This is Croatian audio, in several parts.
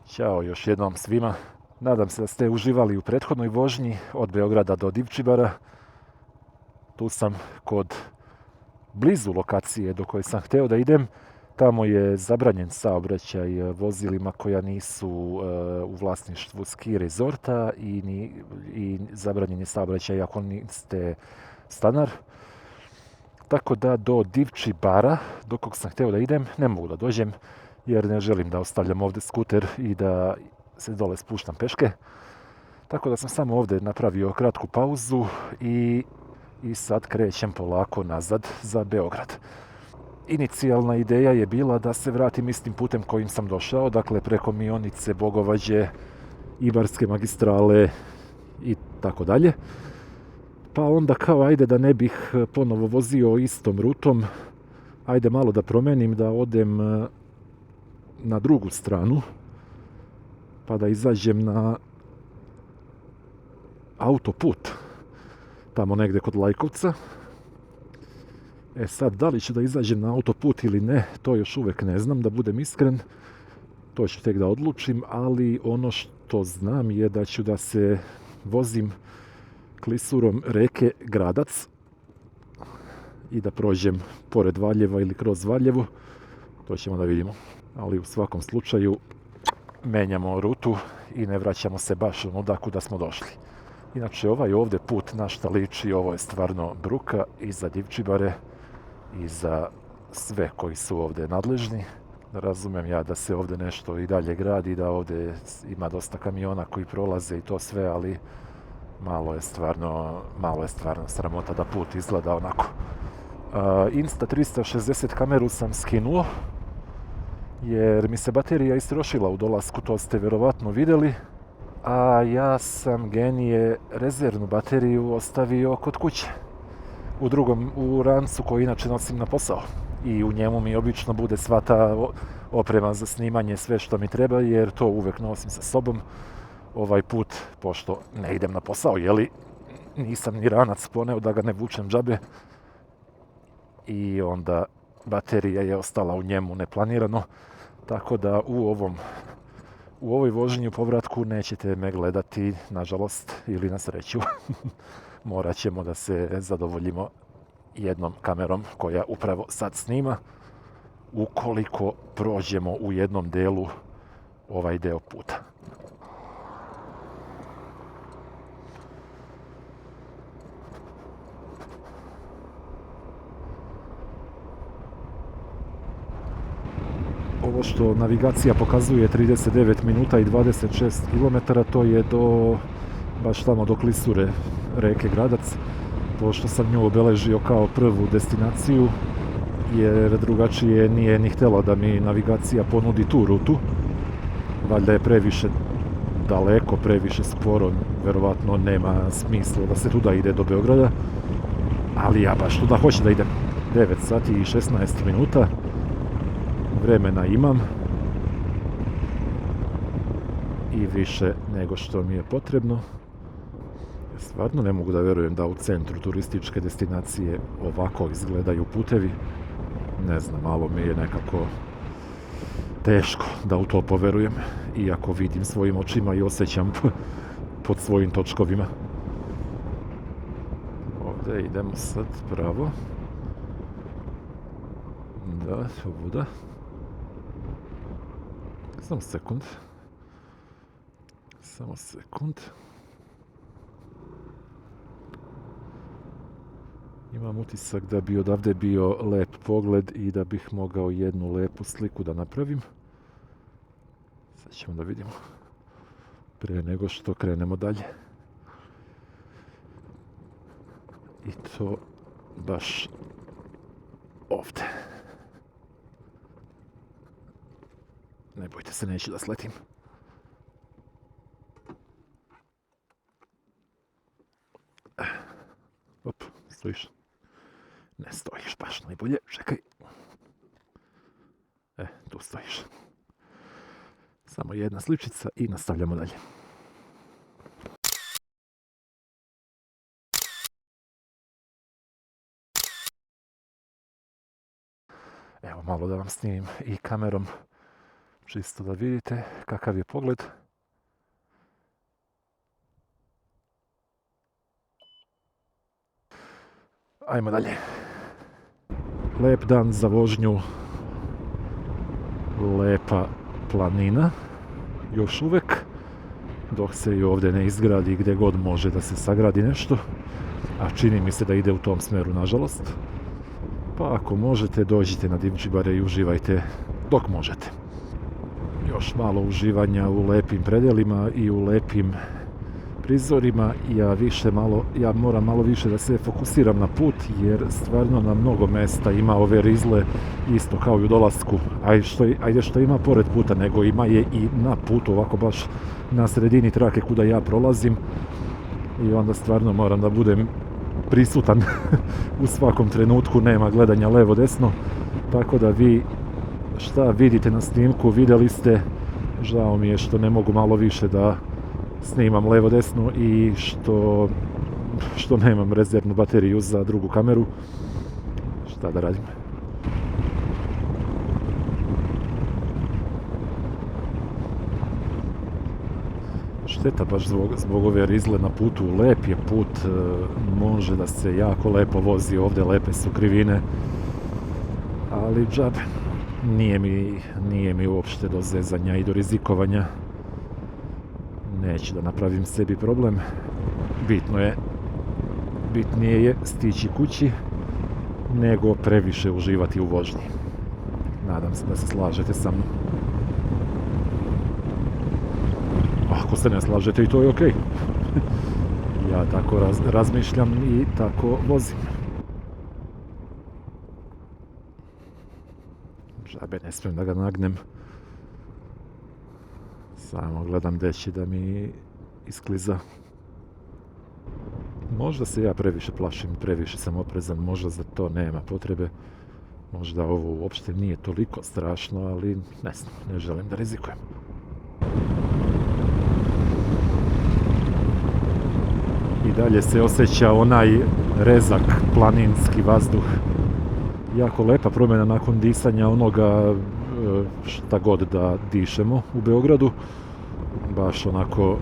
Ćao još jednom svima. Nadam se da ste uživali u prethodnoj vožnji od Beograda do Divčibara. Tu sam kod blizu lokacije do koje sam hteo da idem. Tamo je zabranjen saobraćaj vozilima koja nisu u vlasništvu ski rezorta i zabranjen je saobraćaj ako niste stanar. Tako da do Divčibara, do kog sam hteo da idem, ne mogu da dođem jer ne želim da ostavljam ovde skuter i da se dole spuštam peške. Tako da sam samo ovde napravio kratku pauzu i sad krećem polako nazad za Beograd. Inicijalna ideja je bila da se vratim istim putem kojim sam došao, dakle preko Mionice, Bogovađe, Ibarske magistrale i tako dalje. Pa onda kao ajde da ne bih ponovo vozio istom rutom, ajde malo da promenim, da odem na drugu stranu, pa da izađem na autoput, tamo negde kod Lajkovca. Sad, da li ću da izađem na autoput ili ne, to još uvek ne znam, da budem iskren. To ću tek da odlučim, ali ono što znam je da ću da se vozim klisurom reke Gradac i da prođem pored Valjeva ili kroz Valjevo. To ćemo da vidimo. Ali u svakom slučaju menjamo rutu i ne vraćamo se baš onuda kuda smo došli. Inače, ovaj ovde put na šta liči, ovo je stvarno bruka i za Divčibare i za sve koji su ovde nadležni. Razumem ja da se ovde nešto i dalje gradi, da ovde ima dosta kamiona koji prolaze i to sve, ali malo je stvarno sramota da put izgleda onako. Insta360 kameru sam skinuo, jer mi se baterija istrošila u dolasku, to ste verovatno videli. A ja sam genije rezervnu bateriju ostavio kod kuće. U rancu koji inače nosim na posao. I u njemu mi obično bude sva ta oprema za snimanje, sve što mi treba, jer to uvek nosim sa sobom. Ovaj put, pošto ne idem na posao, nisam ni ranac poneo da ga ne vučem džabe. I onda baterija je ostala u njemu neplanirano. Tako da u ovoj vožnji u povratku nećete me gledati, nažalost, ili na sreću. Morat ćemo da se zadovoljimo jednom kamerom koja upravo sad snima, ukoliko prođemo u jednom delu ovaj deo puta. Ovo što navigacija pokazuje 39 minuta i 26 km, to je baš tamo do klisure reke Gradac, pošto sam nju obeležio kao prvu destinaciju, jer drugačije nije ni htjela da mi navigacija ponudi tu rutu. Valjda je previše daleko, previše sporo, verovatno nema smisla da se tuda ide do Beograda, ali ja baš tuda hoću da idem. 9 sati i 16 minuta. Vremena imam i više nego što mi je potrebno. Stvarno ne mogu da verujem da u centru turističke destinacije ovako izgledaju putevi. Ne znam, malo mi je nekako teško da u to poverujem, iako vidim svojim očima i osjećam pod svojim točkovima. Ovdje idemo sad pravo. Da, ovuda. Samo sekund. Imam utisak da bi odavde bio lep pogled i da bih mogao jednu lepu sliku da napravim. Sad ćemo da vidimo. Pre nego što krenemo dalje. I to baš ovde. Ne bojte se, neću da sletim. Op, stojiš. Ne stojiš baš najbolje, čekaj. Tu stojiš. Samo jedna sličica i nastavljamo dalje. Evo malo da vam snimim i kamerom čisto da vidite kakav je pogled. Ajmo dalje. Lep dan za vožnju, lepa planina, još uvijek, dok se i ovdje ne izgradi gdje god može da se sagradi nešto, a čini mi se da ide u tom smjeru, nažalost. Pa ako možete, dođite na Divčibare i uživajte dok možete. Još malo uživanja u lepim predjelima i u lepim prizorima. Ja moram malo više da se fokusiram na put, jer stvarno na mnogo mjesta ima ove rizle isto kao i u dolasku. Ajde što ima pored puta, nego ima je i na putu, ovako baš na sredini trake kuda ja prolazim. I onda stvarno moram da budem prisutan u svakom trenutku, nema gledanja levo desno, tako da vi šta vidite na snimku vidjeli ste. Žao mi je što ne mogu malo više da snimam levo desno i što nemam rezervnu bateriju za drugu kameru. Šta da radim? Šteta baš zbog ove rizle na putu. Lep je put, može da se jako lepo vozi ovdje, lepe su krivine, ali džabe. Nije mi uopšte do zezanja i do rizikovanja. Neću da napravim sebi problem. Bitnije je stići kući nego previše uživati u vožnji. Nadam se da se slažete sa mnom. Ako se ne slažete i to je okej. Ja tako razmišljam i tako vozim. Žabe, ne smijem da ga nagnem. Samo gledam gdje će da mi iskliza. Možda se ja previše plašim, previše sam oprezan, možda za to nema potrebe. Možda ovo uopšte nije toliko strašno, ali ne znam, ne želim da rizikujem. I dalje se osjeća onaj rezak planinski vazduh. Jako lepa promjena nakon disanja onoga šta god da dišemo u Beogradu. Baš onako,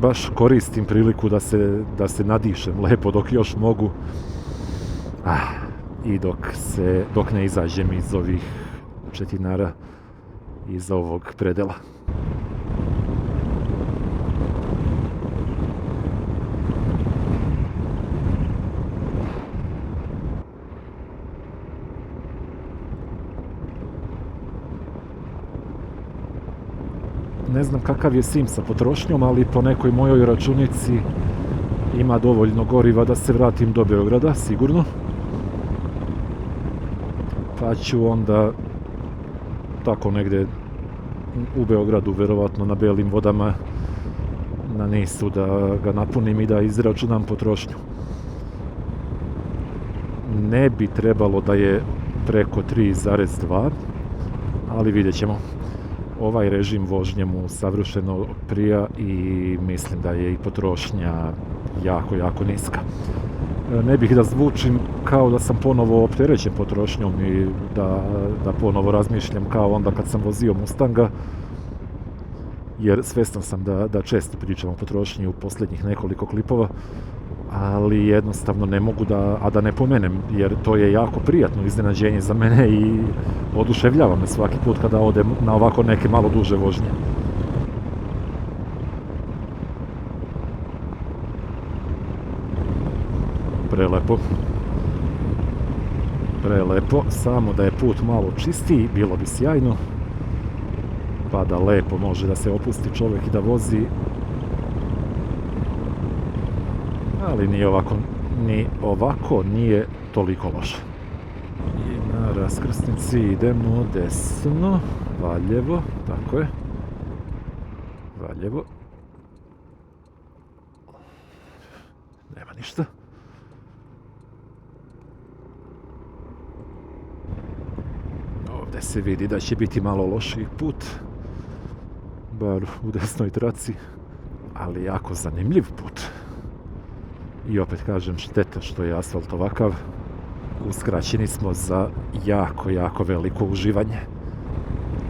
baš koristim priliku da se nadišem lepo dok još mogu. I dok ne izađem iz ovih četinara, iz ovog predela. Ne znam kakav je sim sa potrošnjom, ali po nekoj mojoj računici ima dovoljno goriva da se vratim do Beograda, sigurno. Pa ću onda tako negdje u Beogradu, verovatno na Belim vodama, na Nisu, da ga napunim i da izračunam potrošnju. Ne bi trebalo da je preko 3,2, ali vidjet ćemo. Ovaj režim vožnje mu savršeno prija i mislim da je i potrošnja jako, jako niska. Ne bih da zvučim kao da sam ponovo opterećen potrošnjom i da ponovo razmišljam kao onda kad sam vozio Mustanga, jer svjestan sam da često pričam o potrošnji u posljednjih nekoliko klipova, ali jednostavno ne mogu da ne pomenem, jer to je jako prijatno iznenađenje za mene i oduševljava me svaki put kada odem na ovako neke malo duže vožnje. Prelepo, samo da je put malo čistiji, bilo bi sjajno, pa da lepo može da se opusti čovjek i da vozi. Ali ni ovako nije toliko loše. I na raskrsnici idemo desno, Valjevo, tako je. Valjevo. Nema ništa. Ovdje se vidi da će biti malo lošiji put, bar u desnoj traci, ali jako zanimljiv put. I opet kažem, šteta što je asfalt ovakav. Uskraćeni smo za jako, jako veliko uživanje.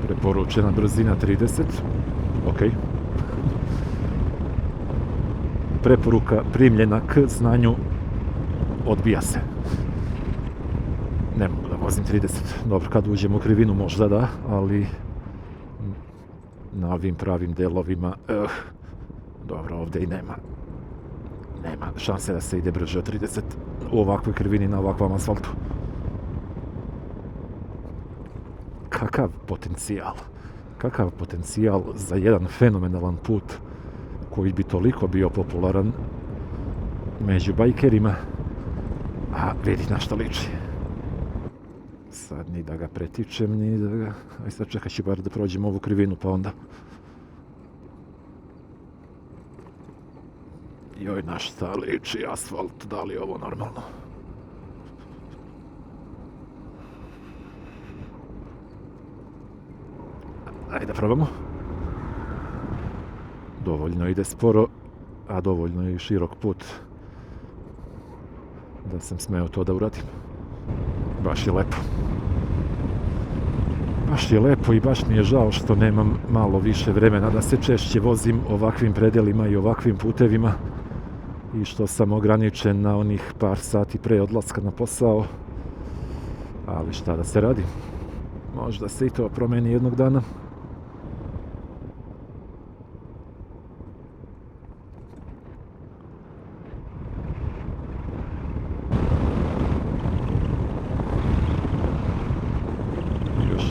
Preporučena brzina 30. Ok. Preporuka primljena k znanju odbija se. Ne mogu da vozim 30. Dobro, kad uđem u krivinu možda da, ali na ovim pravim delovima dobro, ovdje i nema šanse da se ide brže od 30 u ovakvoj krivini na ovakvom asfaltu. Kakav potencijal za jedan fenomenalan put koji bi toliko bio popularan među bajkerima, a vidi na što liči. Sad ni da ga pretičem, ni da ga... Aj sad čekat ću bar da prođem ovu krivinu, pa onda... Joj, na šta liči asfalt, da li je ovo normalno? Ajde da probamo. Dovoljno ide sporo, a dovoljno je i širok put da sam smeo to da uradim. Baš je lepo. Baš je lepo i baš mi je žao što nemam malo više vremena da se češće vozim ovakvim predelima i ovakvim putevima i što sam ograničen na onih par sati pre odlaska na posao. Ali šta da se radi? Možda se i to promeni jednog dana.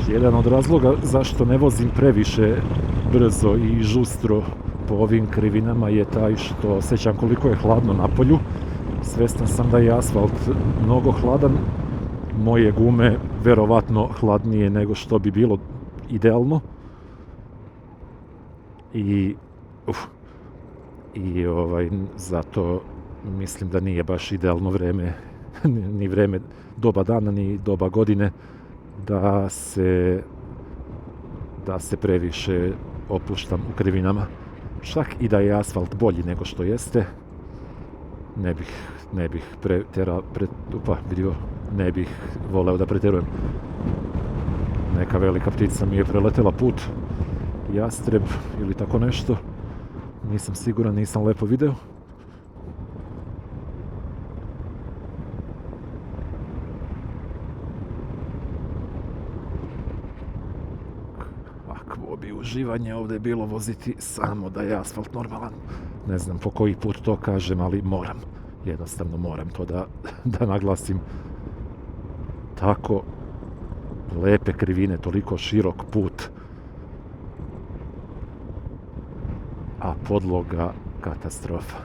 Jedan od razloga zašto ne vozim previše brzo i žustro po ovim krivinama je taj što osjećam koliko je hladno na polju. Svestan sam da je asfalt mnogo hladan, moje gume verovatno hladnije nego što bi bilo idealno. I zato mislim da nije baš idealno vreme, ni vreme doba dana, ni doba godine da se previše opuštam u krivinama. Čak i da je asfalt bolji nego što jeste, ne bih voleo da preterujem. Neka velika ptica mi je preletela put, jastreb ili tako nešto. Nisam siguran, nisam lepo video. Uživanje ovdje je bilo voziti samo da je asfalt normalan. Ne znam po koji put to kažem, ali moram. Jednostavno moram to da naglasim. Tako lepe krivine, toliko širok put, a podloga katastrofa.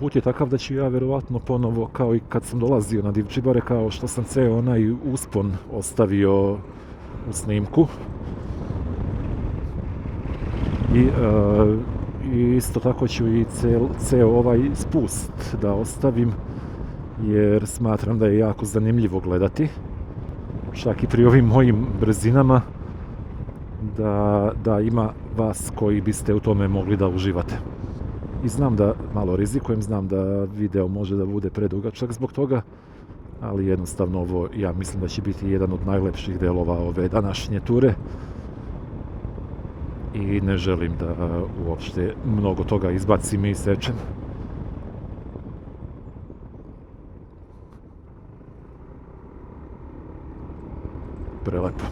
Put je takav da ću ja verovatno ponovo, kao i kad sam dolazio na Divčibare, kao što sam ceo onaj uspon ostavio u snimku. I isto tako ću i ceo ovaj spust da ostavim, jer smatram da je jako zanimljivo gledati. Čak i pri ovim mojim brzinama, da ima vas koji biste u tome mogli da uživate. I znam da malo rizikujem, znam da video može da bude predugačak zbog toga, ali jednostavno ovo, ja mislim da će biti jedan od najlepših delova ove današnje ture. I ne želim da uopšte mnogo toga izbacim i sečem. Prelepo.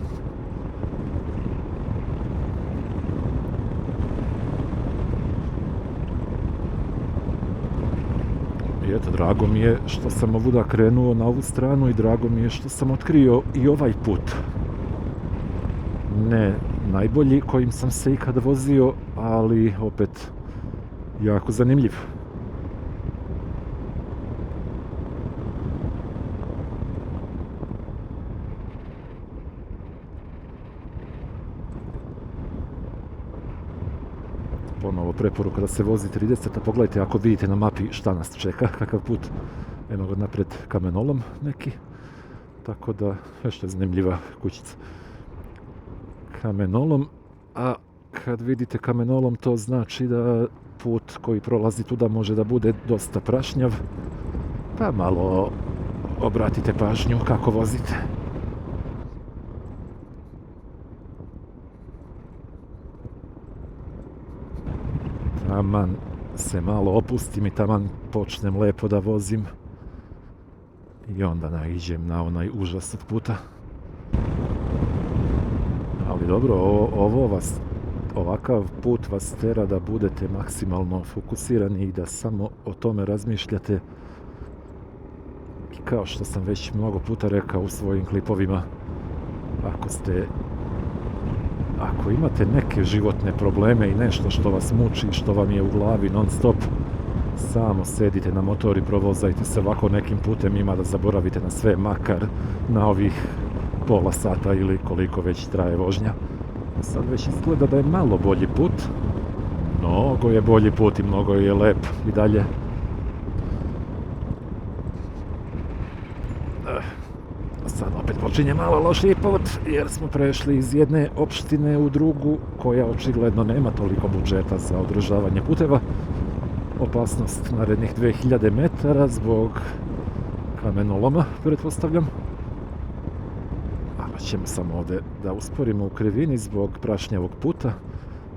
I eto, drago mi je što sam ovuda krenuo na ovu stranu i drago mi je što sam otkrio i ovaj put. Ne najbolji kojim sam se ikad vozio, ali opet jako zanimljiv. Ponovo preporuka da se vozi 30, a pogledajte ako vidite na mapi šta nas čeka, kakav put. Eno ga napred kamenolom neki, tako da još je zanimljiva kućica. kamenolom, a kad vidite kamenolom to znači da put koji prolazi tuda može da bude dosta prašnjav, pa malo obratite pažnju kako vozite. Taman se malo opustim i taman počnem lepo da vozim i onda naiđem na onaj užas od puta. Ali dobro, ovakav put vas tera da budete maksimalno fokusirani i da samo o tome razmišljate. I kao što sam već mnogo puta rekao u svojim klipovima, ako imate neke životne probleme i nešto što vas muči, što vam je u glavi non stop, samo sedite na motor i provozajte se ovako nekim putem, ima da zaboravite na sve, makar na ovih pola sata ili koliko već traje vožnja. Sad već izgleda da je malo bolji put, mnogo je bolji put i mnogo je lep i dalje. Sad opet počinje malo lošiji put jer smo prešli iz jedne opštine u drugu koja očigledno nema toliko budžeta za održavanje puteva. Opasnost narednih 2000 metara zbog kamenoloma, pretpostavljam. Ali ćemo samo ovdje da usporimo u krivini zbog prašnjavog puta,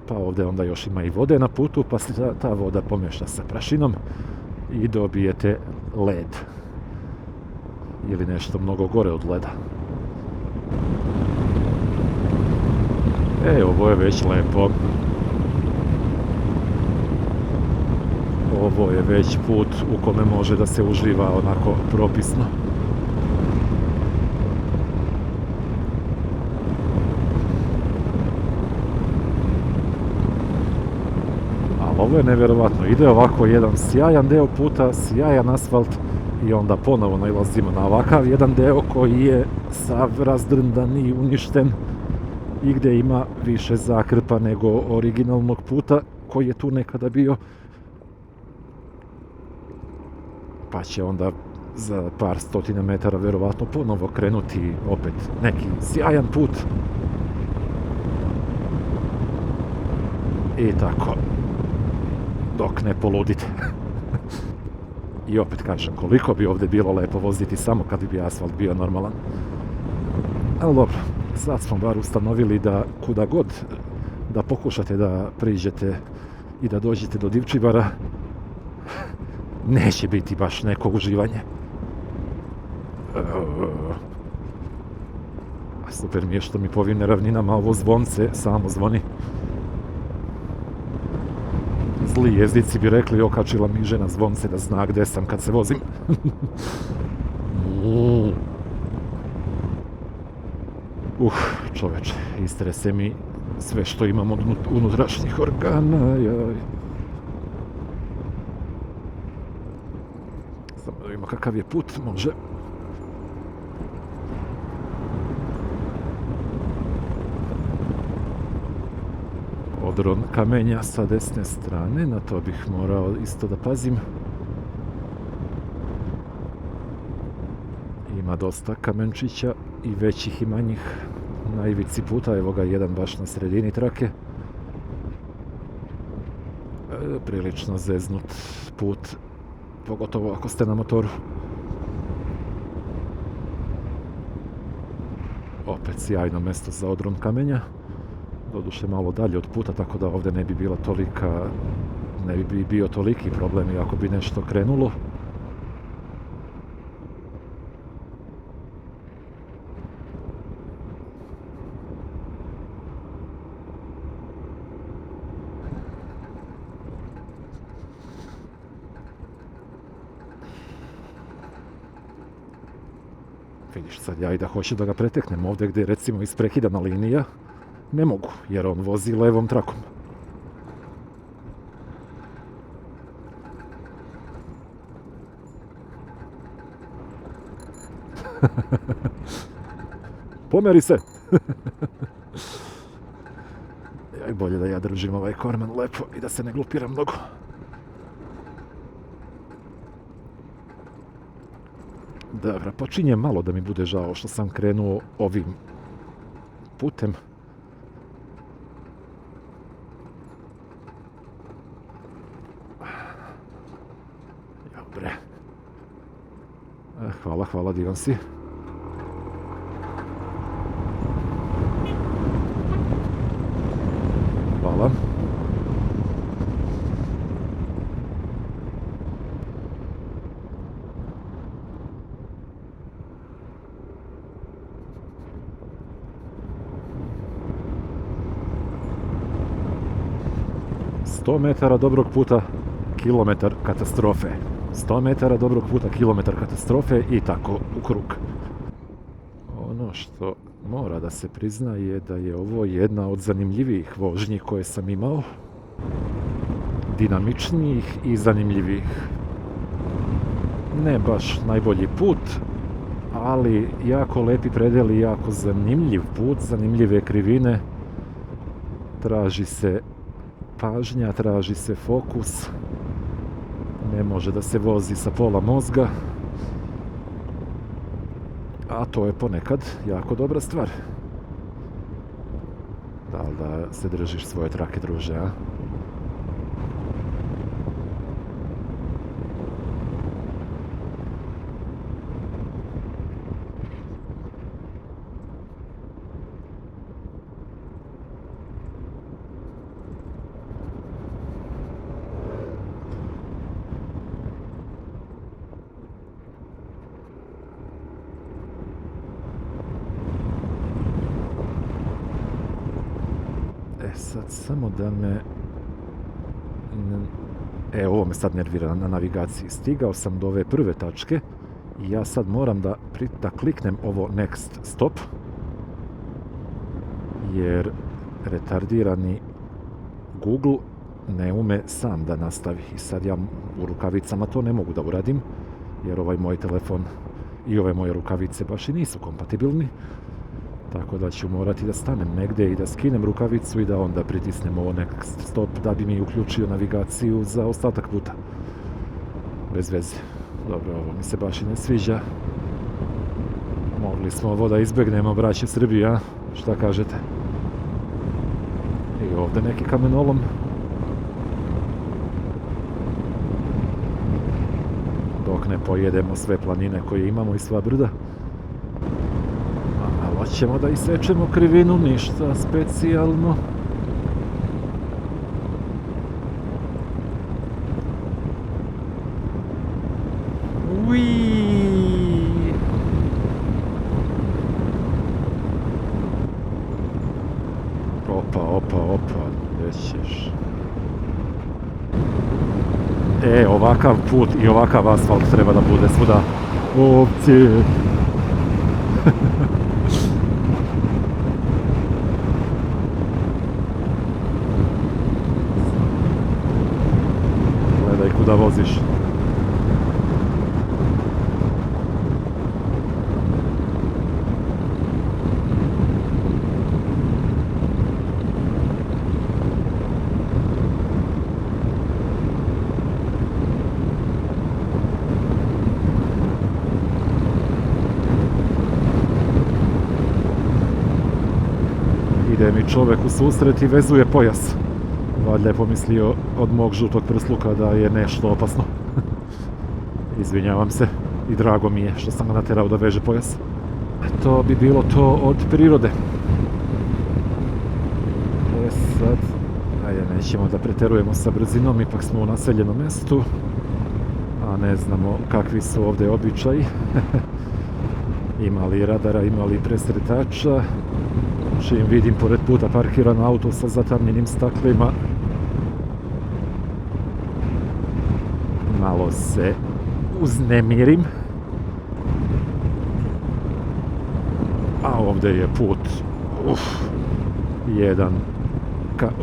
pa ovdje onda još ima i vode na putu, pa se ta voda pomešta sa prašinom i dobijete led. Ili nešto mnogo gore od leda. Ovo je već lepo. Ovo je već put u kome može da se uživa onako propisno. Ali ovo je nevjerovatno. Ide ovako jedan sjajan deo puta, sjajan asfalt, i onda ponovo nailazimo na ovakav jedan deo koji je sav razdrndan i uništen i gdje ima više zakrpa nego originalnog puta koji je tu nekada bio. Pa će onda za par stotina metara vjerovatno ponovo krenuti opet neki sjajan put. I tako, dok ne poludite. I opet kažem, koliko bi ovdje bilo lepo voziti samo kad bi asfalt bio normalan. Ali dobro, sad smo bar ustanovili da kuda god da pokušate da priđete i da dođete do Divčibara, neće biti baš neko uživanje. Super mi je što mi po ovim neravninama ovo zvonce samo zvoni. Zli jezdici bi rekli, okačila mi žena zvonce da zna gde sam kad se vozim. Čoveče, istrese mi sve što imam od unutrašnjih organa. Samo da vidimo kakav je put, može. Odron kamenja sa desne strane, na to bih morao isto da pazim. Ima dosta kamenčića i većih i manjih na ivici puta, evo ga jedan baš na sredini trake. Prilično zeznut put, pogotovo ako ste na motoru. Opet sjajno mjesto za odron kamenja. Doduše malo dalje od puta, tako da ovdje ne bi bio toliki problem ako bi nešto krenulo. Vidiš sad, ja i da hoću da ga preteknem ovdje gdje je recimo isprekidana linija, ne mogu, jer on vozi levom trakom. Pomeri se! Bolje da ja držim ovaj korman lepo i da se ne glupiram mnogo. Dobro, počinje malo da mi bude žao što sam krenuo ovim putem. hvala, divan si. Hvala. Sto metara dobrog puta, kilometar katastrofe. 100 metara dobrog puta, kilometar katastrofe i tako u krug. Ono što mora da se prizna je da je ovo jedna od zanimljivijih vožnji koje sam imao. Dinamičnijih i zanimljivijih. Ne baš najbolji put, ali jako lepi predeli, jako zanimljiv put, zanimljive krivine. Traži se pažnja, traži se fokus. Ne može da se vozi sa pola mozga. A to je ponekad jako dobra stvar. Da li da se držiš svoje trake, druže, a? Sad samo da me... ovo me sad nervira na navigaciji. Stigao sam do ove prve tačke i ja sad moram da kliknem ovo next stop, jer retardirani Google ne ume sam da nastavi. I sad ja u rukavicama to ne mogu da uradim, jer ovaj moj telefon i ove moje rukavice baš i nisu kompatibilni. Tako da ću morati da stanem negdje i da skinem rukavicu i da onda pritisnem ovo next stop da bi mi uključio navigaciju za ostatak puta. Bez veze. Dobro, ovo mi se baš i ne sviđa. Mogli smo ovo da izbegnemo, braće Srbija. Šta kažete? I ovdje neki kamenolom. Dok ne pojedemo sve planine koje imamo i sva brda. Ćemo da isečemo krivinu, ništa specijalno. Uiii. Opa, gdje ćeš? Ovakav put i ovakav asfalt treba da bude svuda. Ovdje. Da voziš. Ide mi čovjek u susret i vezuje pojas. Valjda je pomislio od mog žutog prsluka da je nešto opasno. Izvinjavam se i drago mi je što sam ga naterao da veže pojas. To bi bilo to od prirode. Sad, nećemo da preterujemo sa brzinom, ipak smo u naseljenom mjestu, a ne znamo kakvi su ovdje običaji. Ima li radara, ima li presretača. Čim vidim pored puta parkiran auto sa zatamljenim staklima, malo se uznemirim. A ovdje je put, jedan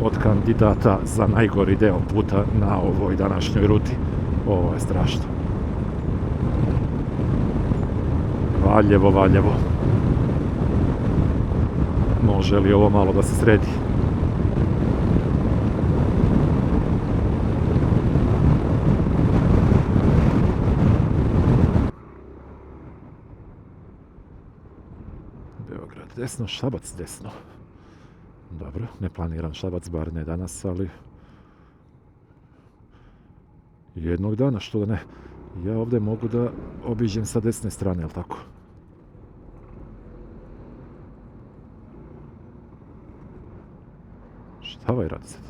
od kandidata za najgori deo puta na ovoj današnjoj ruti. Ovo je strašno. Valjevo. Može li ovo malo da se sredi? Beograd desno, Šabac desno. Dobro, ne planiram Šabac, bar ne danas, ali jednog dana, što da ne. Ja ovdje mogu da obiđem sa desne strane, jel tako? Šta ovaj radi sad?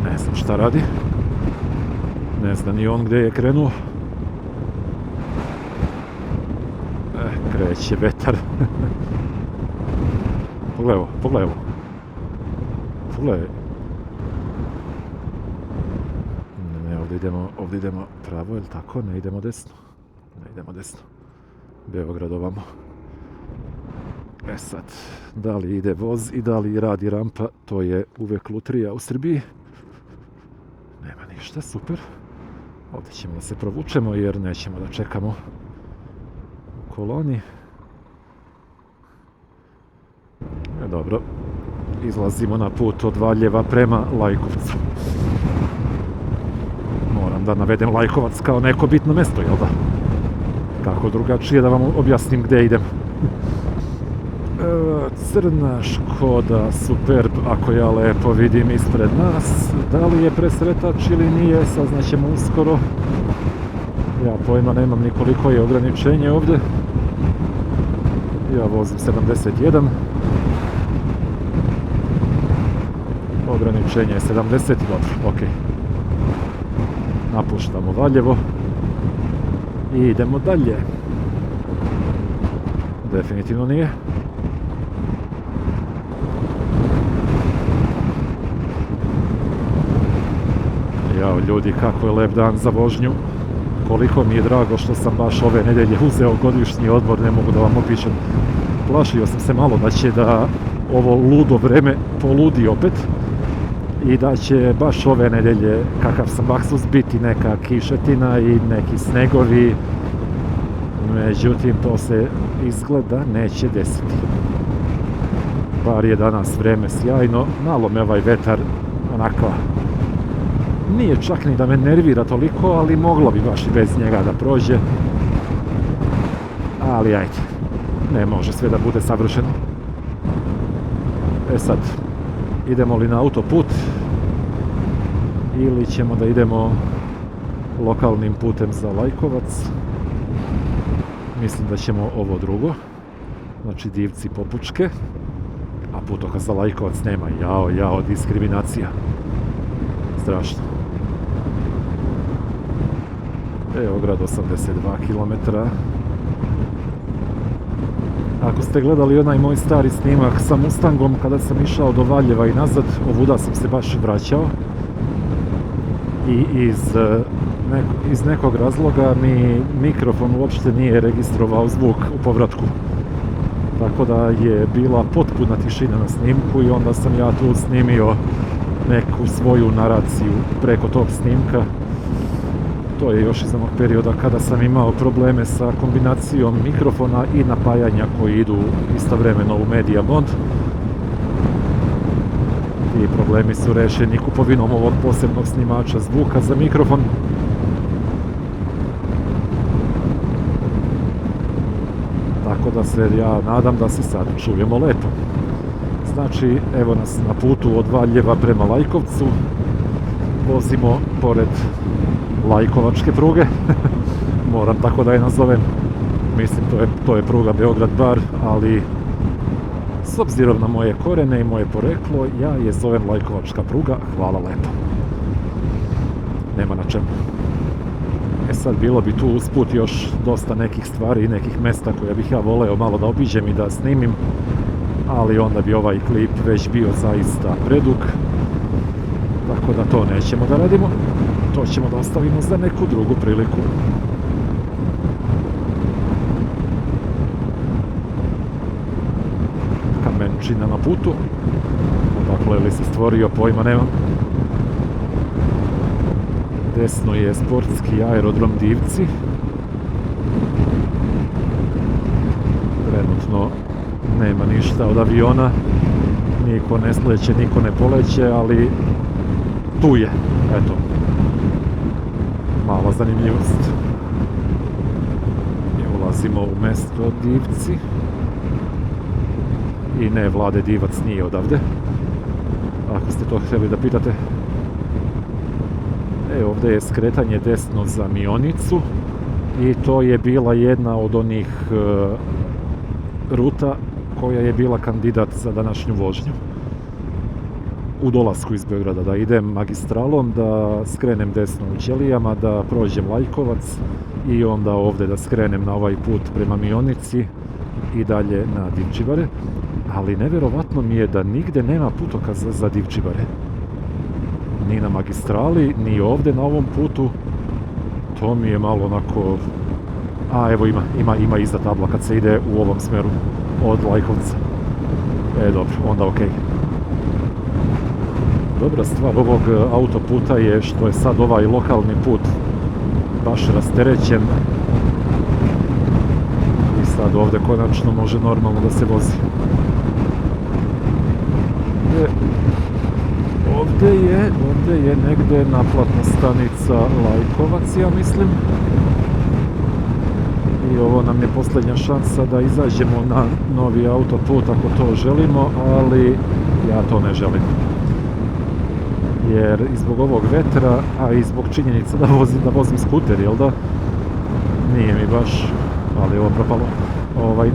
Ne znam šta radi. Ne zna ni on gdje je krenuo. Kreće vetar. Pogledaj ovo, pogledaj ovo. Pogledaj. Ne, ovdje idemo pravo, ili tako? Ne idemo desno. Ne idemo desno. Beograd ovamo. Sad, da li ide voz i da li radi rampa, to je uvijek lutrija u Srbiji. Nema ništa, super. Ovdje ćemo da se provučemo jer nećemo da čekamo u koloni. Dobro, izlazimo na put od Valjeva prema Lajkovcu. Moram da navedem Lajkovac kao neko bitno mjesto, jel da? Kako drugačije da vam objasnim gdje idem. Crna Škoda Superb, ako ja lepo vidim ispred nas. Da li je presretač ili nije, saznaćemo uskoro. Ja pojma nemam ni koliko je ograničenje ovdje. Ja vozim 71. Ograničenje je 70, dobro, ok. Napuštamo Valjevo i idemo dalje. Definitivno nije. Jao ljudi, kako je lep dan za vožnju. Koliko mi je drago što sam baš ove nedelje uzeo godišnji odmor, ne mogu da vam opišem. Plašio sam se malo da će da ovo ludo vreme poludi opet i da će baš ove nedelje, kakav sam baksus, biti neka kišetina i neki snegovi. Međutim, to se izgleda neće desiti. Bar je danas vreme sjajno, malo me ovaj vetar onako, nije čak ni da me nervira toliko, ali moglo bi baš i bez njega da prođe. Ali ajde, ne može sve da bude savršeno. Sad, idemo li na autoput ili ćemo da idemo lokalnim putem za Lajkovac? Mislim da ćemo ovo drugo, znači Divci Popučke, a putokaz za Lajkovac nema. Jao, diskriminacija. Strašno. Beograd 82 km. Ako ste gledali onaj moj stari snimak sa Mustangom kada sam išao do Valjeva i nazad, ovuda sam se baš vraćao i iz nekog razloga mi mikrofon uopšte nije registrovao zvuk u povratku. Tako da je bila potpuna tišina na snimku i onda sam ja tu snimio neku svoju naraciju preko tog snimka. To je još iz onog perioda kada sam imao probleme sa kombinacijom mikrofona i napajanja koji idu istovremeno u Media Mod. Ti problemi su rešeni kupovinom ovog posebnog snimača zvuka za mikrofon. Tako da se ja nadam da se sad čujemo lepo. Znači, evo nas na putu od Valjeva prema Lajkovcu. Vozimo pored Lajkovačke pruge. Moram tako da je nazovem. Mislim, to je pruga Beograd-Bar, ali s obzirom na moje korene i moje poreklo, ja je zovem Lajkovačka pruga. Hvala lepo. Nema na čemu. Sad, bilo bi tu usput još dosta nekih stvari i nekih mesta koje bih ja voleo malo da obiđem i da snimim, ali onda bi ovaj klip već bio zaista predug, tako da to nećemo da radimo. To ćemo da ostavimo za neku drugu priliku. Kamenčina na putu. Dakle, li se stvorio, pojma nemam. Desno je sportski aerodrom Divci. Trenutno nema ništa od aviona. Niko ne sleće, niko ne poleće, ali tu je. Eto. mala zanimljivost. I ulazimo u mjesto Divci. I ne, Vlade Divac nije odavde, ako ste to htjeli da pitate. Ovdje je skretanje desno za Mionicu i to je bila jedna od onih ruta koja je bila kandidat za današnju vožnju. U dolasku iz Beograda, da idem magistralom, da skrenem desno u Ćelijama, da prođem Lajkovac i onda ovdje da skrenem na ovaj put prema Mionici i dalje na Divčibare. Ali nevjerovatno mi je da nigde nema putokaza za Divčibare. Ni na magistrali, ni ovdje na ovom putu. To mi je malo onako... A, evo ima iza tabla kad se ide u ovom smjeru od Lajkovca. Dobro, onda okej. Dobra stvar ovog autoputa je što je sad ovaj lokalni put baš rasterećen. I sad ovdje konačno može normalno da se vozi. Ovdje je negdje naplatna stanica Lajkovac, ja mislim. I ovo nam je posljednja šansa da izađemo na novi autoput ako to želimo, ali ja to ne želim. Jer i zbog ovog vetra, a i zbog činjenica da vozim skuter, jel da? Nije mi baš, ali ovo propalo,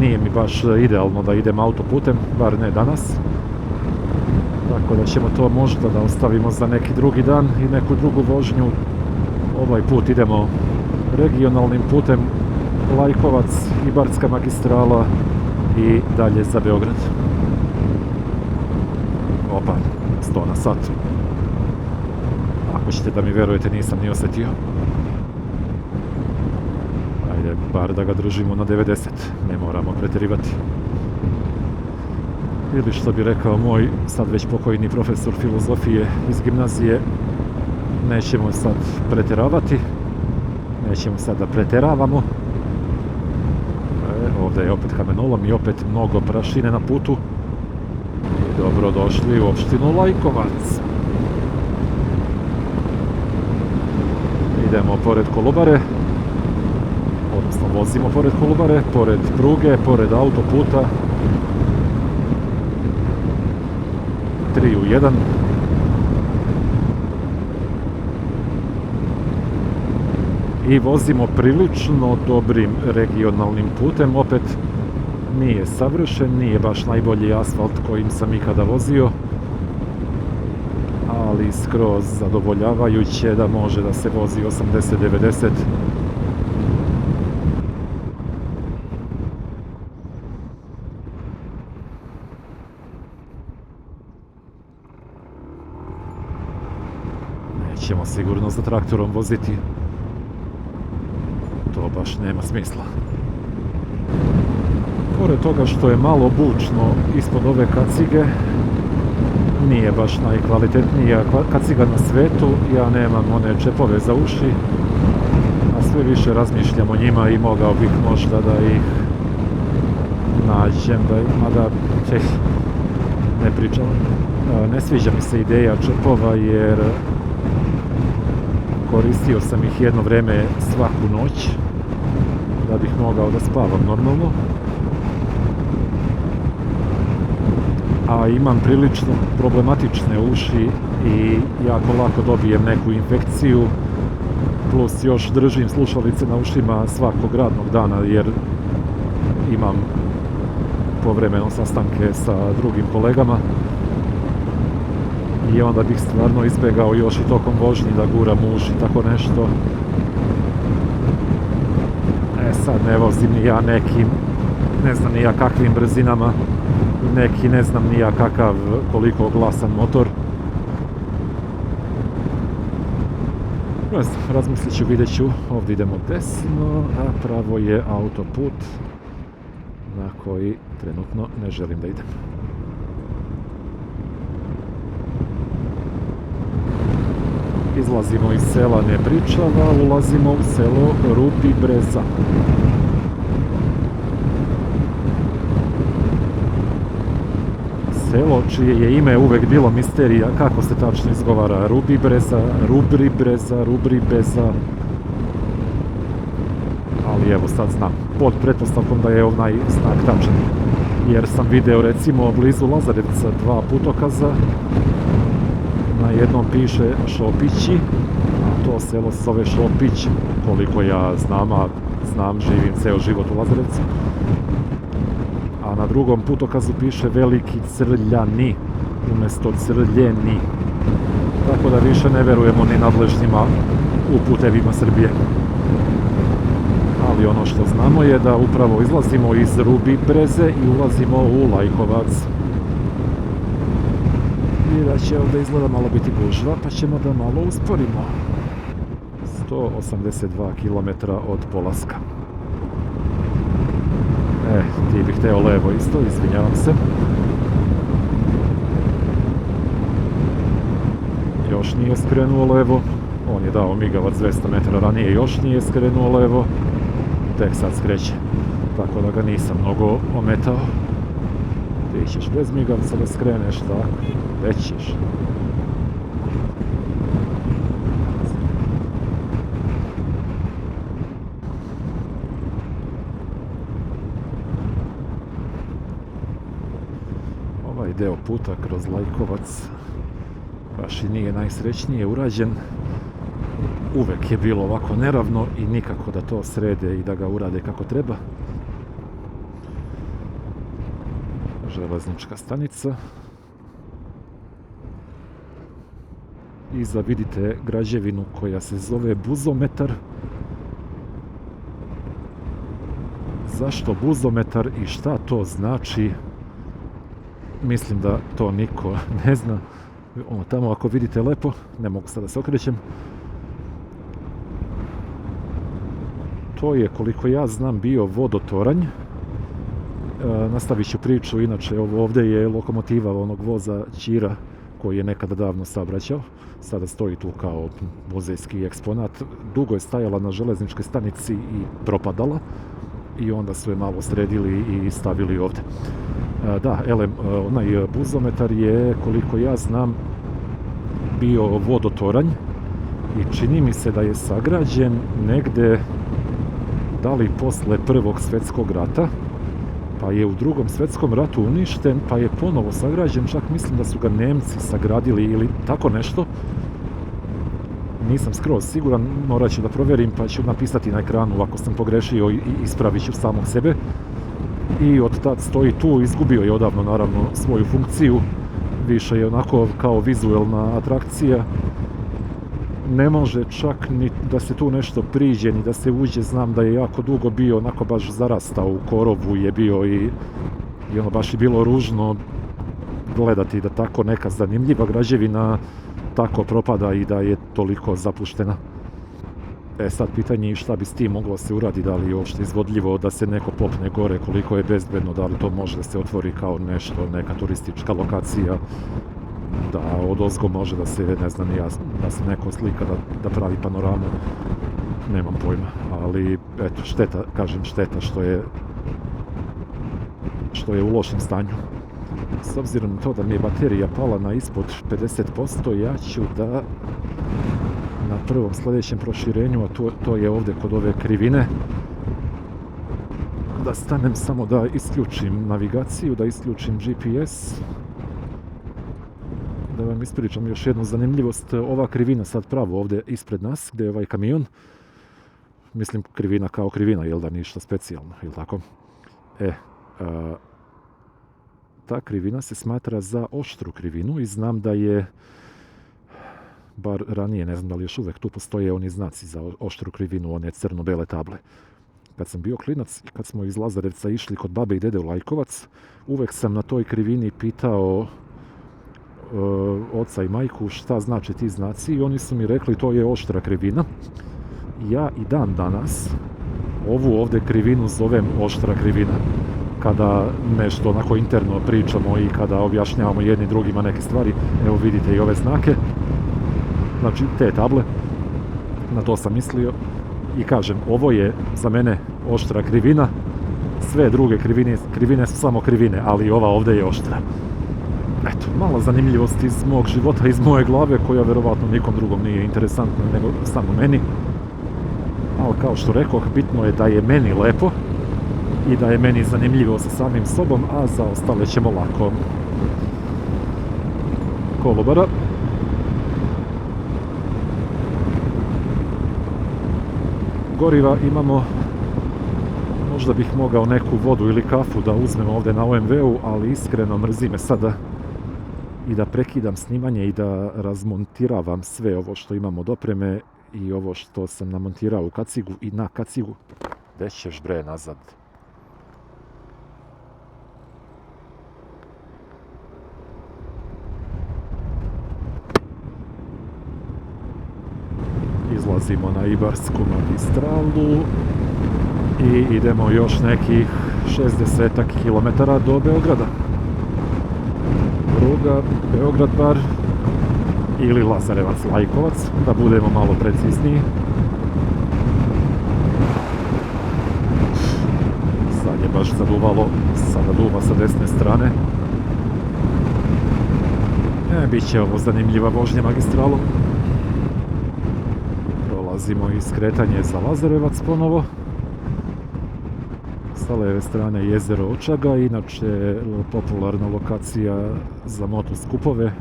nije mi baš idealno da idem autoputem, bar ne danas. Tako da ćemo to možda da ostavimo za neki drugi dan i neku drugu vožnju. Ovaj put idemo regionalnim putem Lajkovac, Ibarska magistrala i dalje za Beograd. Opa, 100 na sat. Ako ćete da mi verujete, nisam ni osjetio. Ajde, bar da ga držimo na 90, ne moramo pretjerivati. Ili što bi rekao moj sad već pokojni profesor filozofije iz gimnazije, nećemo sad pretjeravati, nećemo sad da pretjeravamo. Ovdje je opet kamenolom i opet mnogo prašine na putu. I dobro došli u opštinu Lajkovac. Idemo pored Kolubare, odnosno vozimo pored Kolubare, pored pruge, pored autoputa. 3 u 1. I vozimo prilično dobrim regionalnim putem, opet nije savršen, nije baš najbolji asfalt kojim sam ikada vozio, ali skroz zadovoljavajuće da može da se vozi 80-90. Nećemo sigurno za traktorom voziti. To baš nema smisla. Pored toga što je malo bučno ispod ove kacige, nije baš najkvalitetnija kaciga na svetu, ja nemam one čepove za uši, a sve više razmišljam o njima i mogao bih možda da ih nađem, mada ne pričam. Ne sviđa mi se ideja čepova jer koristio sam ih jedno vrijeme svaku noć da bih mogao da spavam normalno. A imam prilično problematične uši i jako lako dobijem neku infekciju, plus još držim slušalice na ušima svakog radnog dana jer imam povremeno sastanke sa drugim kolegama i onda bih stvarno izbjegao još i tokom vožnji da guram uši i tako nešto. Sad ne vozim ni ja nekim, ne znam ni ja kakvim brzinama, neki ne znam ni ja kakav, koliko glasan motor. Razmislit ću, vidjet ću. Ovdje idemo desno, a pravo je autoput na koji trenutno ne želim da idem. Izlazimo iz sela Nepričava, ulazimo u selo Rupi Breza. Selo čije je ime uvek bilo misterija kako se tačno izgovara. Rubi Breza, Rubri Breza, Rubri Beza, ali evo sad znam, pod pretpostavkom da je onaj znak tačan. Jer sam video recimo blizu Lazarevca 2 putokaza, na jednom piše Šopići, a to selo se zove Šopić, koliko ja znam, živim ceo život u Lazarevcu. A na drugom putokazu piše Veliki Crljani, umjesto Crljeni. Tako da više ne verujemo ni nadležnjima u putevima Srbije. Ali ono što znamo je da upravo izlazimo iz Rubi Breze i ulazimo u Lajkovac. I da će ovdje izgleda malo biti gužva, pa ćemo da malo usporimo. 182 km od polaska. Ti bih hteo levo isto, izvinjavam se. Još nije skrenuo levo. On je dao migavac 200 metara ranije, još nije skrenuo levo. Tek sad skreće. Tako da ga nisam mnogo ometao. Ti ćeš bez migavca da skreneš, tako. Već ćeš. Ovaj deo puta kroz Lajkovac baš i nije najsrećnije urađen. Uvek je bilo ovako neravno i nikako da to srede i da ga urade kako treba. Železnička stanica. Iza vidite građevinu koja se zove buzometar. Zašto buzometar i šta to znači? Mislim da to niko ne zna. Tamo ako vidite lepo, ne mogu sad da se okrećem. To je, koliko ja znam, bio vodotoranj. Nastavit ću priču, inače ovdje je lokomotiva onog voza Ćira koji je nekada davno saobraćao. Sada stoji tu kao muzejski eksponat. Dugo je stajala na železničkoj stanici i propadala. I onda su je malo sredili i stavili ovdje. Da, onaj buzometar je, koliko ja znam, bio vodotoranj i čini mi se da je sagrađen negde, da li posle Prvog svjetskog rata, pa je u Drugom svjetskom ratu uništen, pa je ponovo sagrađen, čak mislim da su ga Nemci sagradili ili tako nešto. Nisam skroz siguran, morat ću da provjerim pa ću napisati na ekranu ako sam pogrešio i ispravit ću samog sebe. I od tad stoji tu, izgubio je odavno naravno svoju funkciju, više je onako kao vizuelna atrakcija. Ne može čak ni da se tu nešto priđe, ni da se uđe, znam da je jako dugo bio onako baš zarastao, u korovu je bio i ono baš je bilo ružno gledati da tako neka zanimljiva građevina tako propada i da je toliko zapuštena. Sad pitanje je šta bi s tim moglo se uraditi, da li je uopšte izvodljivo da se neko popne gore, koliko je bezbedno, da li to može da se otvori kao nešto, neka turistička lokacija, da odozgo može da se, ne znam ja, da se neko slika, da pravi panoramu, nemam pojma, ali eto, šteta, kažem šteta što je u lošem stanju. S obzirom na to da mi je baterija pala na ispod 50%, ja ću da na prvom sljedećem proširenju, a to je ovdje kod ove krivine, da stanem samo da isključim navigaciju, da isključim GPS. Da vam ispričam još jednu zanimljivost, ova krivina sad pravo ovdje ispred nas, gdje je ovaj kamion, mislim krivina kao krivina, jel da, ništa specijalno, jel tako? Ta krivina se smatra za oštru krivinu i znam da je, bar ranije, ne znam da li još uvek tu postoje oni znaci za oštru krivinu, one crno-bele table. Kad sam bio klinac i kad smo iz Lazarevca išli kod babe i dede u Lajkovac, uvek sam na toj krivini pitao oca i majku šta znači ti znaci i oni su mi rekli to je oštra krivina. Ja i dan danas ovu ovdje krivinu zovem oštra krivina. Kada nešto onako interno pričamo i kada objašnjavamo jedni drugima neke stvari, evo vidite i ove znake, znači te table, na to sam mislio i kažem, ovo je za mene oštra krivina, sve druge krivine su samo krivine, ali ova ovdje je oštra. Eto, mala zanimljivost iz mog života, iz moje glave, koja verovatno nikom drugom nije interesantna nego samo meni. ali kao što rekoh, bitno je da je meni lepo i da je meni zanimljivo sa samim sobom, a za ostale ćemo lako. Kolobara. Goriva imamo, možda bih mogao neku vodu ili kafu da uzmem ovdje na OMV-u, ali iskreno mrzi me sada i da prekidam snimanje i da razmontiravam sve ovo što imam od opreme i ovo što sam namontirao u kacigu i na kacigu. Gdje ćeš bre nazad? Izlazimo na Ibarsku magistralu i idemo još nekih 60 km do Beograda. Pruga Beograd-Bar ili Lazarevac-Lajkovac, da budemo malo precizniji. Sad je baš zaduvalo, sada duva sa desne strane. Biće ovo zanimljiva vožnja magistralom. Prolazimo i skretanje za Lazarevac ponovo. Sa leve strane jezero Očaga, inače popularna lokacija za motosupove.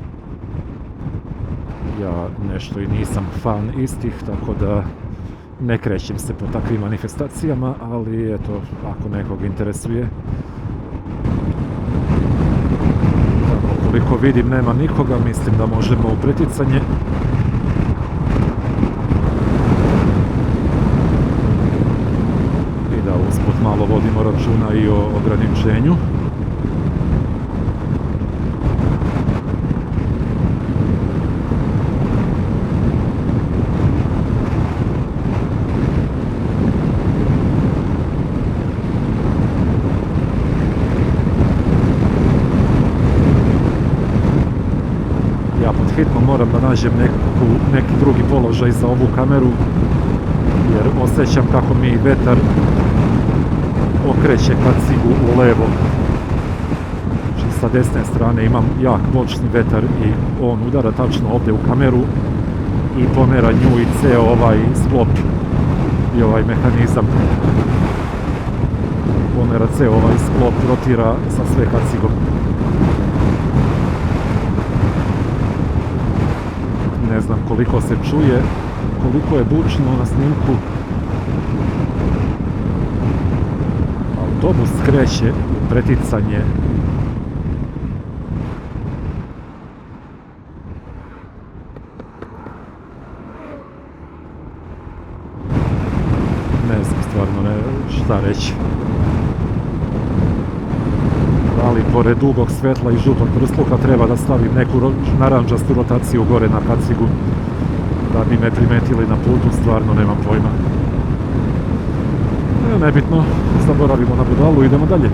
Ja nešto i nisam fan istih, tako da ne krećem se po takvim manifestacijama, ali eto, ako nekog interesuje. Koliko vidim nema nikoga, mislim da možemo u preticanje. I da usput malo vodimo računa i o ograničenju. Hitno moram da nađem neki drugi položaj za ovu kameru, jer osjećam kako mi vetar okreće kacigu u levo. Znači sa desne strane imam jak bočni vetar i on udara tačno ovdje u kameru i pomera nju i ceo ovaj sklop i ovaj mehanizam. Pomera ceo ovaj sklop, rotira sa sve kacigom. Ne znam koliko se čuje, koliko je bučno na snimku. Autobus kreće u preticanje. Ne znam stvarno šta reći. Ali pored dugog svetla i žutog prsluka treba da stavim neku naranđastu rotaciju gore na kacigu da bi me primetili na putu, stvarno nemam pojma. Nebitno, zaboravimo na budalu, idemo dalje.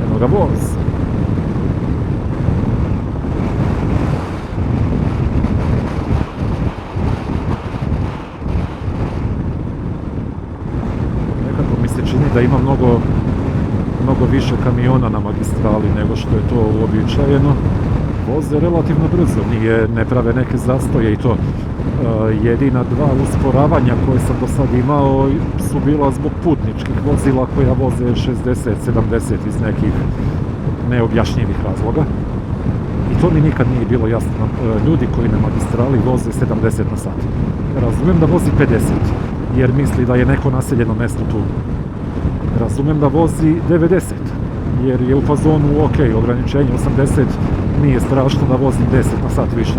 Eno ga voz. Nekako mi se čini da ima mnogo više kamiona na magistrali nego što je to uobičajeno. Voze relativno brzo, ne prave neke zastoje i to. Jedina dva usporavanja koje sam do sad imao su bila zbog putničkih vozila koja voze 60-70 iz nekih neobjašnjivih razloga. I to mi nikad nije bilo jasno. Ljudi koji na magistrali voze 70 na sat. Razumijem da vozi 50, jer misli da je neko naseljeno mjesto tu. Razumem da vozi 90, jer je u fazonu ok, ograničenje 80, nije strašno da vozim 10 na sat više,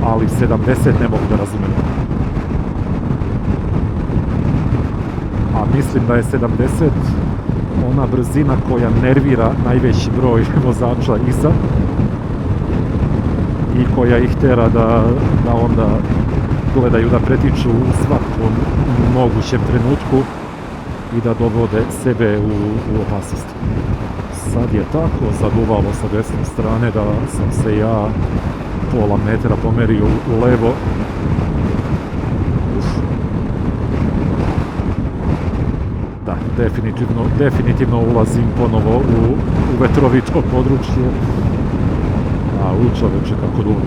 ali 70 ne mogu da razumem. A mislim da je 70 ona brzina koja nervira najveći broj vozača iza i koja ih tera da onda gledaju da pretiču u svakom mogućem trenutku i da dovode sebe u opasnost. Sad je tako zaduvalo sa desne strane da sam se ja pola metra pomerio u levo. Da, definitivno ulazim ponovo u vetrovito područje. A u čoveče kako duvo.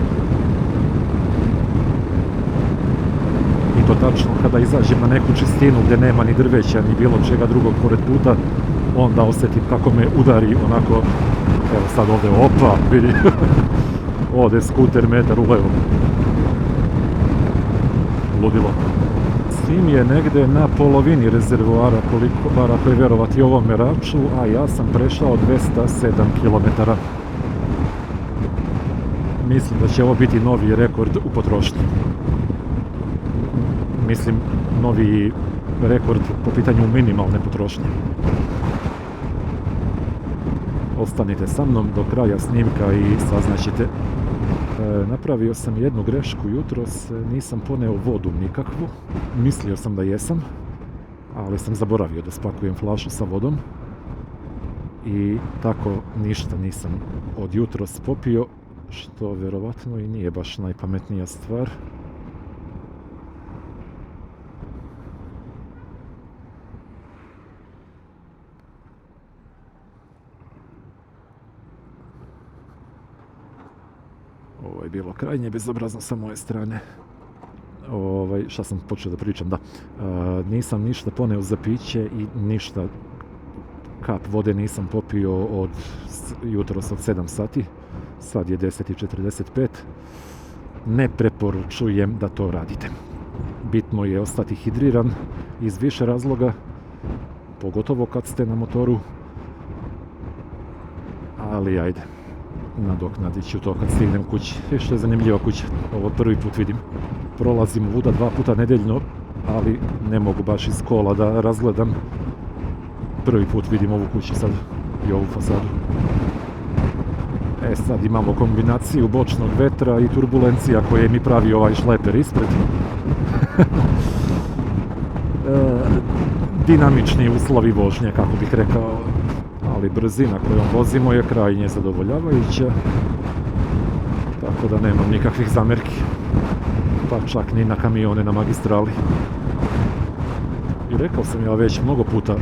I to tačno, kada izađem na neku čistinu gdje nema ni drveća ni bilo čega drugog pored puta, onda osjetim kako me udari onako, evo sad ovdje, opa, vidi, ode skuter metar u levo. Ludilo. Sim je negdje na polovini rezervoara, koliko, bar ako je vjerovati ovom meraču, a ja sam prešao 207 km. Mislim da će ovo biti novi rekord u potrošnji. Mislim, novi rekord po pitanju minimalne potrošnje. Ostanite sa mnom do kraja snimka i saznaćete. Napravio sam jednu grešku jutros, nisam poneo vodu nikakvu. Mislio sam da jesam, ali sam zaboravio da spakujem flašu sa vodom. I tako ništa nisam od jutros popio, što vjerovatno i nije baš najpametnija stvar. Ovo je bilo krajnje bezobrazno sa moje strane. Šta sam počeo da pričam, da. Nisam ništa poneo za piće i ništa, kap vode nisam popio od jutros od 7 sati. Sad je 10:45. Ne preporučujem da to radite. Bitno je ostati hidriran iz više razloga, pogotovo kad ste na motoru. Ali ajde, nadoknadit ću to kad stignem kući. Što je zanimljiva kuća, ovo prvi put vidim. Prolazim vuda 2 puta nedeljno, ali ne mogu baš iz kola da razgledam. Prvi put vidim ovu kuću sad i ovu fasadu. Sad imamo kombinaciju bočnog vetra i turbulencija koje mi pravi ovaj šleper ispred. Dinamični uslovi vožnje, kako bih rekao, ali brzina kojom vozimo je krajnje zadovoljavajuća, tako da nemam nikakvih zamerki, pa čak ni na kamione na magistrali. I rekao sam ja već mnogo puta,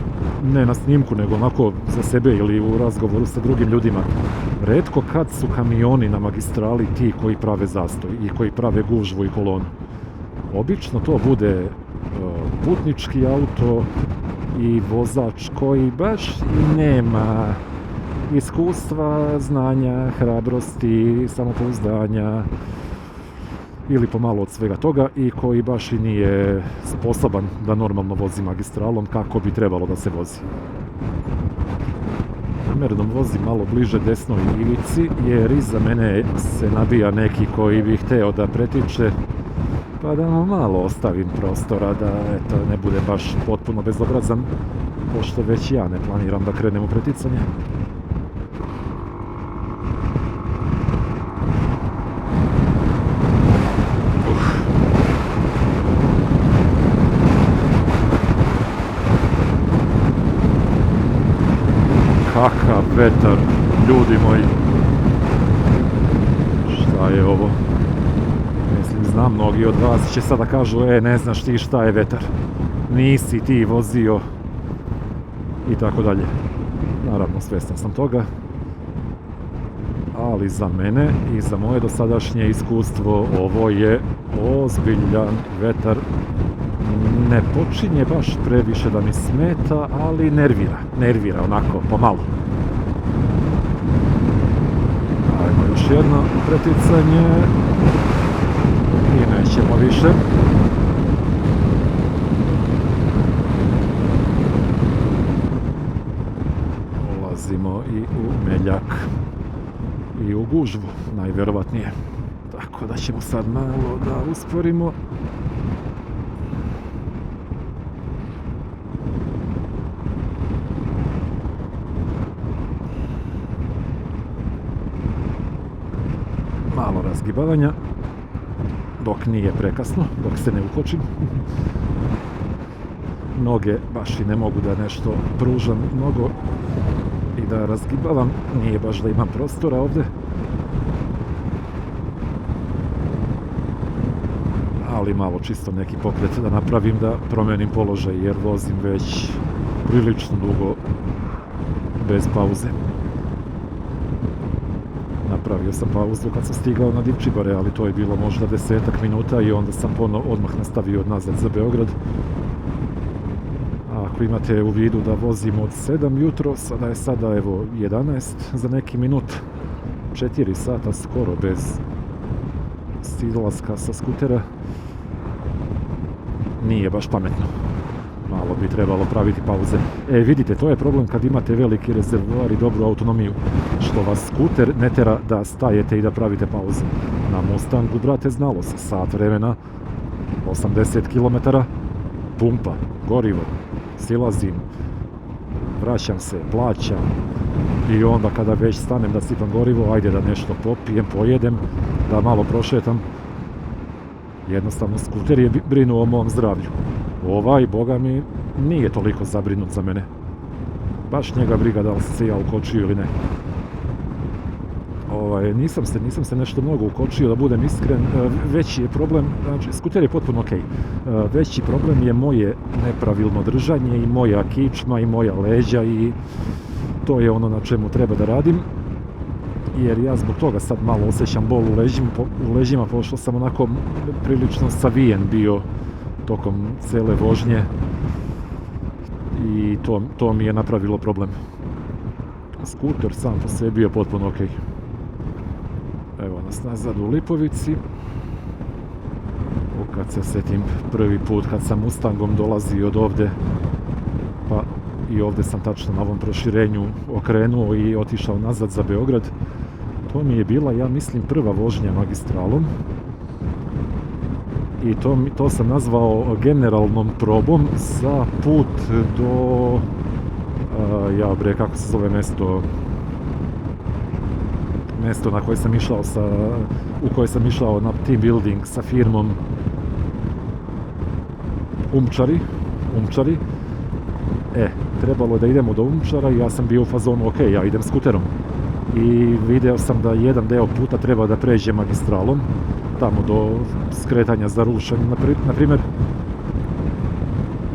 ne na snimku nego onako za sebe ili u razgovoru sa drugim ljudima, retko kad su kamioni na magistrali ti koji prave zastoj i koji prave gužvu i kolonu. Obično to bude putnički auto i vozač koji baš i nema iskustva, znanja, hrabrosti, samopouzdanja ili pomalo od svega toga i koji baš i nije sposoban da normalno vozi magistralom kako bi trebalo da se vozi. Namjerno vozim malo bliže desnoj ivici jer iza mene se nabija neki koji bi hteo da pretiče, pa da mu malo ostavim prostora da ne bude baš potpuno bezobrazan, pošto već ja ne planiram da krenem u preticanje. Kakav vetar, ljudi moji. Šta je ovo? Mislim, znam, mnogi od vas će sada kažu, ne znaš ti šta je vetar. Nisi ti vozio. I tako dalje. Naravno, svjestan sam toga. Ali za mene i za moje dosadašnje iskustvo ovo je ozbiljan vetar. Ne počinje baš previše da mi smeta, ali nervira onako, pomalo. Ajmo još jedno preticanje i nećemo više. Ulazimo i u meljak i u gužvu, najvjerovatnije. Tako da ćemo sad malo da usporimo. Malo razgibavanja, dok nije prekasno, dok se ne ukočim. Noge baš i ne mogu da nešto pružam mnogo i da razgibavam, nije baš da imam prostora ovdje. Ali malo čisto neki pokret da napravim, da promenim položaj jer vozim već prilično dugo bez pauze. Na napravio sam pauzu kad sam stigao na Divčibare, ali to je bilo možda 10-ak minuta i onda sam odmah nastavio nazad za Beograd. Ako imate u vidu da vozim od 7 jutro, sada evo 11 za neki minut, 4 sata skoro bez silaska sa skutera, nije baš pametno. Malo bi trebalo praviti pauze. Vidite, to je problem kad imate veliki rezervoar i dobru autonomiju, što vas skuter ne tera da stajete i da pravite pauze. Na Mustangu, brate, znalo se, sat vremena, 80 km, pumpa, gorivo, silazim, vraćam se, plaćam i onda kada već stanem da sipam gorivo, ajde da nešto popijem, pojedem, da malo prošetam. Jednostavno, skuter je brinuo o mom zdravlju. Boga mi, nije toliko zabrinut za mene. Baš njega briga da li se ja ukočio ili ne. Nisam se nešto mnogo ukočio, da budem iskren. Veći je problem, znači, skuter je potpuno ok. Veći problem je moje nepravilno držanje i moja kičma i moja leđa i to je ono na čemu treba da radim. Jer ja zbog toga sad malo osjećam bol u leđima, pošto sam onako prilično savijen bio tokom cele vožnje i to mi je napravilo problem. Skuter sam po sebi je potpuno ok. Evo nas nazad u Lipovici. Kad se sjetim prvi put kad sam Mustangom dolazio od ovde, pa i ovde sam tačno na ovom proširenju okrenuo i otišao nazad za Beograd. To mi je bila, ja mislim, prva vožnja magistralom. I to sam nazvao generalnom probom za put do, kako se zove mjesto na koje sam išao u koje sam išao na team building sa firmom Umčari. Trebalo je da idemo do Umčara i ja sam bio u fazonu, ok, ja idem skuterom. I video sam da jedan deo puta treba da pređe magistralom, tamo do skretanja za Rušan, na primjer.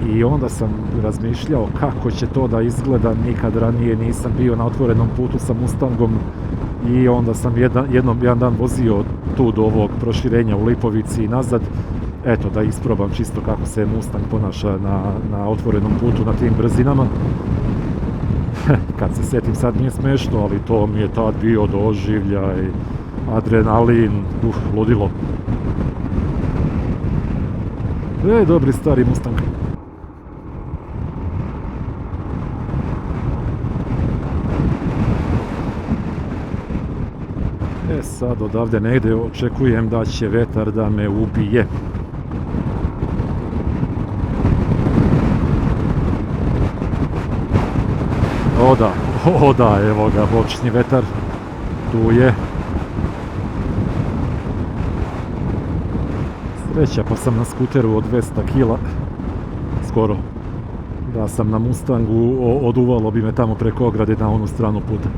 I onda sam razmišljao kako će to da izgleda, nikad ranije nisam bio na otvorenom putu sa Mustangom i onda sam jedan dan vozio tu do ovog proširenja u Lipovici i nazad, eto da isprobam čisto kako se Mustang ponaša na otvorenom putu na tim brzinama. Kad se sjetim sad nije smešno, ali to mi je tad bio doživljaj, adrenalin, ludilo. Dobri stari Mustang. Sad odavde negde očekujem da će vetar da me ubije. O da, evo ga, bočni vetar, tu je. Sreća, pa sam na skuteru od 200 kila, skoro. Da sam na Mustangu, oduvalo bi me tamo preko ograde na onu stranu puta.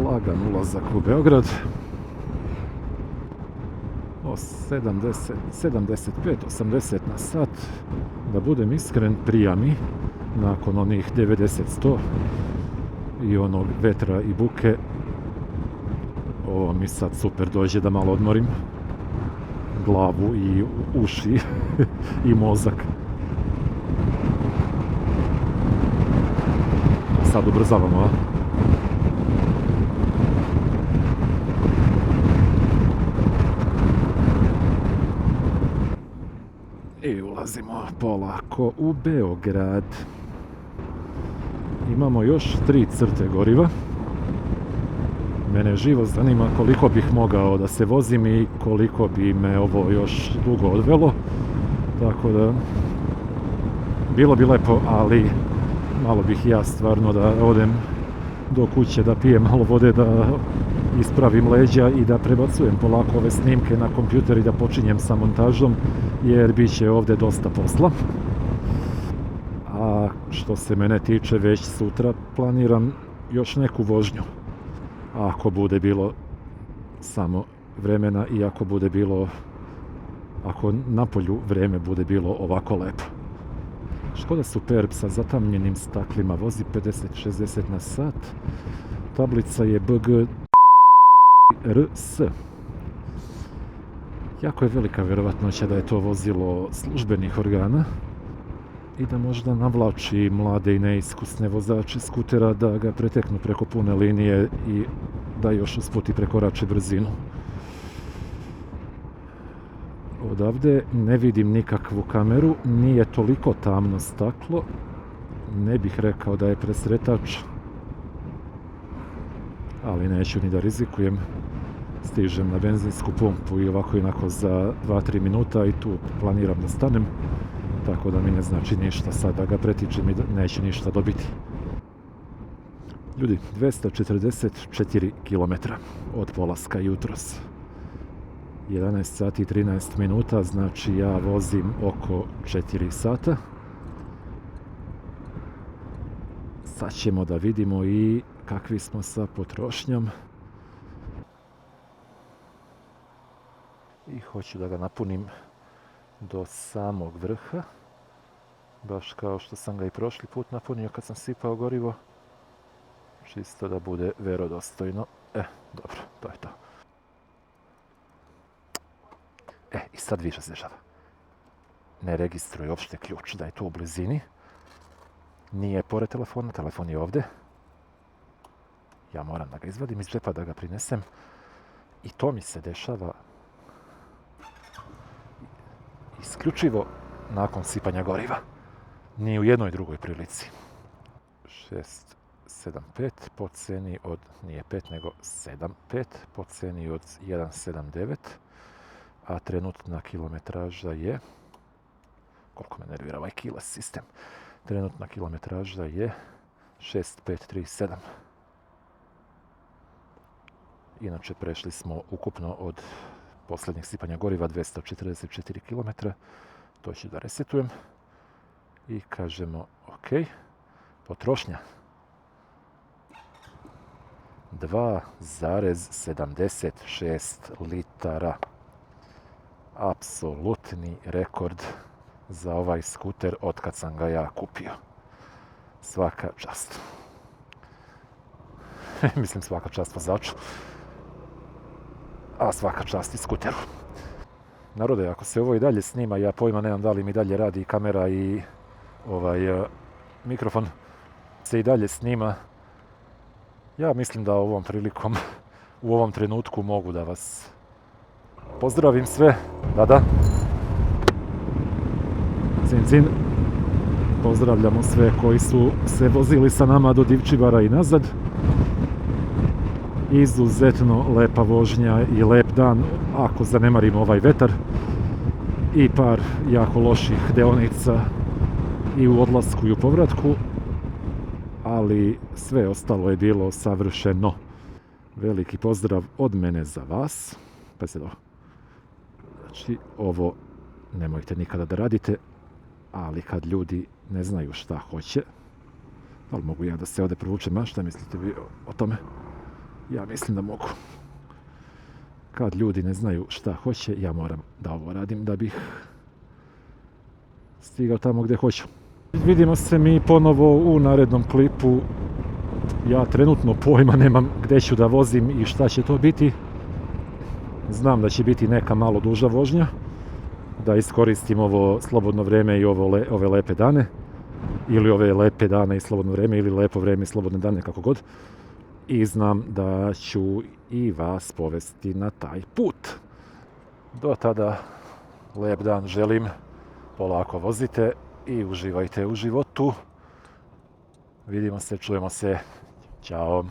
Lagan ulazak u Beograd. 75-80 na sat. Da budem iskren, prija mi, nakon onih 90-100 i onog vetra i buke, ovo mi sad super dođe da malo odmorim glavu i uši i mozak. Sad ubrzavamo, a? I ulazimo polako u Beograd. Imamo još 3 crte goriva. Mene živo zanima koliko bih mogao da se vozim i koliko bi me ovo još dugo odvelo. Tako da, bilo bi lepo, ali malo bih ja stvarno da odem do kuće, da pijem malo vode, da ispravim leđa i da prebacujem polako ove snimke na kompjuter i da počinjem sa montažom, jer bit će ovdje dosta posla. A što se mene tiče, već sutra planiram još neku vožnju. Ako bude bilo samo vremena i ako napolju vreme bude bilo ovako lepo. Škoda Superb sa zatamnjenim staklima, vozi 50-60 na sat. Tablica je BG RS. Jako je velika vjerovatnoća da je to vozilo službenih organa i da možda navlači mlade i neiskusne vozače skutera da ga preteknu preko pune linije i da još usput i prekorače brzinu. Odavde ne vidim nikakvu kameru, nije toliko tamno staklo, ne bih rekao da je presretač, ali neću ni da rizikujem. Stižem na benzinsku pumpu i ovako inako za 2-3 minuta i tu planiram da stanem, tako da mi ne znači ništa sad da ga pretičem i neću ništa dobiti. Ljudi, 244 km od polaska jutros. 11 sati i 13 minuta, znači ja vozim oko 4 sata. Sad ćemo da vidimo i kakvi smo sa potrošnjom. I hoću da ga napunim do samog vrha, baš kao što sam ga i prošli put napunio kad sam sipao gorivo, čisto da bude vjerodostojno. Dobro, to je to. I sad više se dešava. Ne registruje uopšte ključ da je to u blizini. Nije pored telefona, telefon je ovdje. Ja moram da ga izvadim iz džepa, da ga prinesem. I to mi se dešava isključivo nakon sipanja goriva. Ni u jednoj drugoj prilici. 675 po ceni od, nije 5 nego 7,5 po ceni od 1,79, a trenutna kilometraža je, koliko me nervira ovaj keyless sistem, trenutna kilometraža je 6537. Inače prešli smo ukupno od posljednjeg sipanja goriva 244 km. To ću da resetujem i kažemo ok. Potrošnja 2,76 litara. Apsolutni rekord za ovaj skuter od kad sam ga ja kupio. Svaka čast. Mislim svaka čast vozaču. A svaka čast i skuteru. Narode, ako se ovo i dalje snima, ja pojma nemam da li mi dalje radi i kamera i mikrofon se i dalje snima. Ja mislim da ovom prilikom, u ovom trenutku mogu da vas pozdravim sve. Da. Cin, cin. Pozdravljamo sve koji su se vozili sa nama do Divčibara i nazad. Izuzetno lepa vožnja i lep dan, ako zanemarimo ovaj vetar i par jako loših deonica i u odlasku i u povratku, ali sve ostalo je bilo savršeno. Veliki pozdrav od mene za vas. Pazite ovo. Znači, ovo nemojte nikada da radite, ali kad ljudi ne znaju šta hoće, ali mogu ja da se ovdje provučem, a šta mislite vi o tome? Ja mislim da mogu. Kad ljudi ne znaju šta hoće, ja moram da ovo radim da bih stigao tamo gdje hoću. Vidimo se mi ponovo u narednom klipu. Ja trenutno pojma nemam gdje ću da vozim i šta će to biti. Znam da će biti neka malo duža vožnja, da iskoristim ovo slobodno vrijeme i ove lepe dane, ili ove lepe dane i slobodno vrijeme, ili lepo vrijeme i slobodne dane, kako god. I znam da ću i vas povesti na taj put. Do tada, lep dan želim, polako vozite i uživajte u životu. Vidimo se, čujemo se. Ćao.